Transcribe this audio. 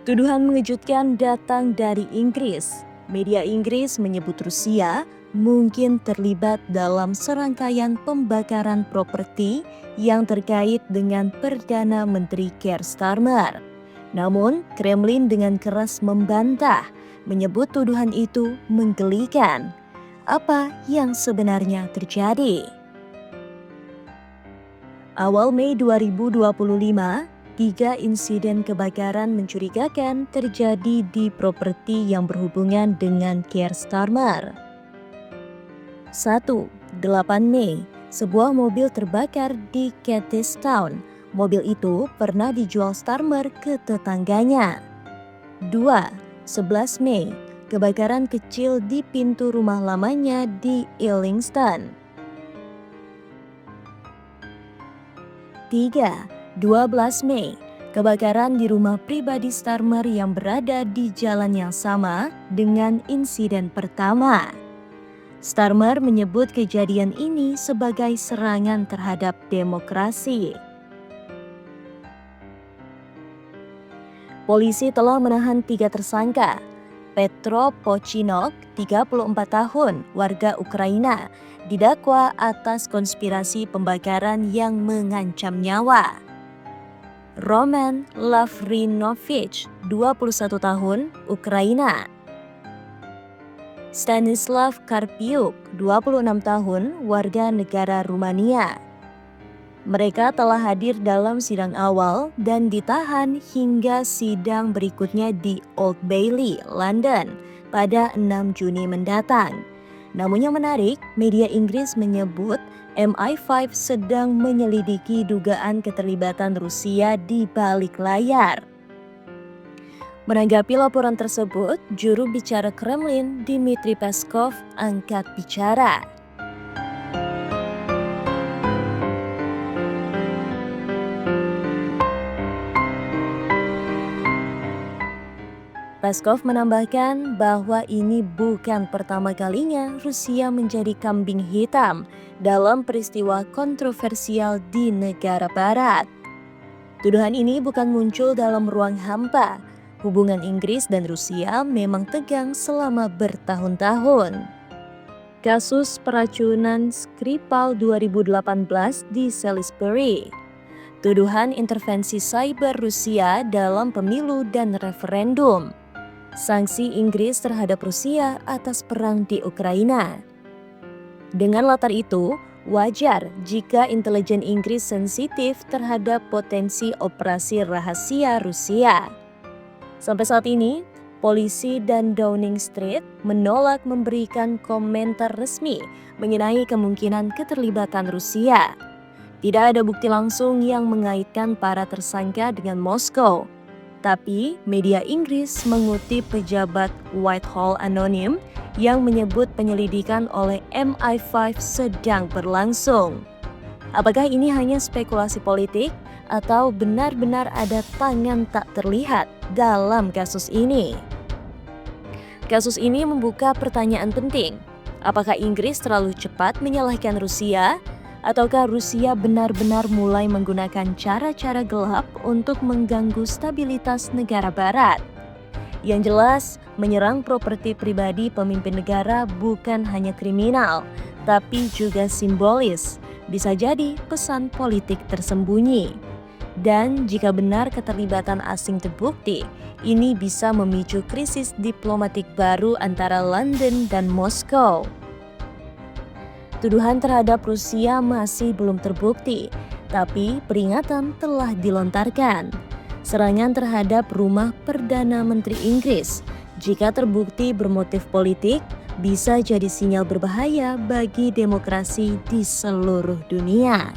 Tuduhan mengejutkan datang dari Inggris. Media Inggris menyebut Rusia mungkin terlibat dalam serangkaian pembakaran properti yang terkait dengan Perdana Menteri Keir Starmer. Namun, Kremlin dengan keras membantah, menyebut tuduhan itu menggelikan. Apa yang sebenarnya terjadi? Awal Mei 2025, 3 insiden kebakaran mencurigakan terjadi di properti yang berhubungan dengan Keir Starmer. 1. 8 Mei, sebuah mobil terbakar di Kentish Town. Mobil itu pernah dijual Starmer ke tetangganya. 2. 11 Mei, kebakaran kecil di pintu rumah lamanya di Illingston. 3. 12 Mei, kebakaran di rumah pribadi Starmer yang berada di jalan yang sama dengan insiden pertama. Starmer menyebut kejadian ini sebagai serangan terhadap demokrasi. Polisi telah menahan 3 tersangka. Petro Pochinok, 34 tahun, warga Ukraina, didakwa atas konspirasi pembakaran yang mengancam nyawa. Roman Lavrinovich, 21 tahun, Ukraina. Stanislav Karpiuk, 26 tahun, warga negara Rumania. Mereka telah hadir dalam sidang awal dan ditahan hingga sidang berikutnya di Old Bailey, London, pada 6 Juni mendatang. Namun yang menarik, media Inggris menyebut MI5 sedang menyelidiki dugaan keterlibatan Rusia di balik layar. Menanggapi laporan tersebut, juru bicara Kremlin Dmitry Peskov angkat bicara. Peskov menambahkan bahwa ini bukan pertama kalinya Rusia menjadi kambing hitam dalam peristiwa kontroversial di negara barat. Tuduhan ini bukan muncul dalam ruang hampa. Hubungan Inggris dan Rusia memang tegang selama bertahun-tahun. Kasus peracunan Skripal 2018 di Salisbury. Tuduhan intervensi cyber Rusia dalam pemilu dan referendum. Sanksi Inggris terhadap Rusia atas perang di Ukraina. Dengan latar itu, wajar jika intelijen Inggris sensitif terhadap potensi operasi rahasia Rusia. Sampai saat ini, polisi dan Downing Street menolak memberikan komentar resmi mengenai kemungkinan keterlibatan Rusia. Tidak ada bukti langsung yang mengaitkan para tersangka dengan Moskow. Tapi, media Inggris mengutip pejabat Whitehall Anonim yang menyebut penyelidikan oleh MI5 sedang berlangsung. Apakah ini hanya spekulasi politik atau benar-benar ada tangan tak terlihat dalam kasus ini? Kasus ini membuka pertanyaan penting. Apakah Inggris terlalu cepat menyalahkan Rusia? Ataukah Rusia benar-benar mulai menggunakan cara-cara gelap untuk mengganggu stabilitas negara barat? Yang jelas, menyerang properti pribadi pemimpin negara bukan hanya kriminal, tapi juga simbolis. Bisa jadi pesan politik tersembunyi. Dan jika benar keterlibatan asing terbukti, ini bisa memicu krisis diplomatik baru antara London dan Moskow. Tuduhan terhadap Rusia masih belum terbukti, tapi peringatan telah dilontarkan. Serangan terhadap rumah Perdana Menteri Inggris, jika terbukti bermotif politik, bisa jadi sinyal berbahaya bagi demokrasi di seluruh dunia.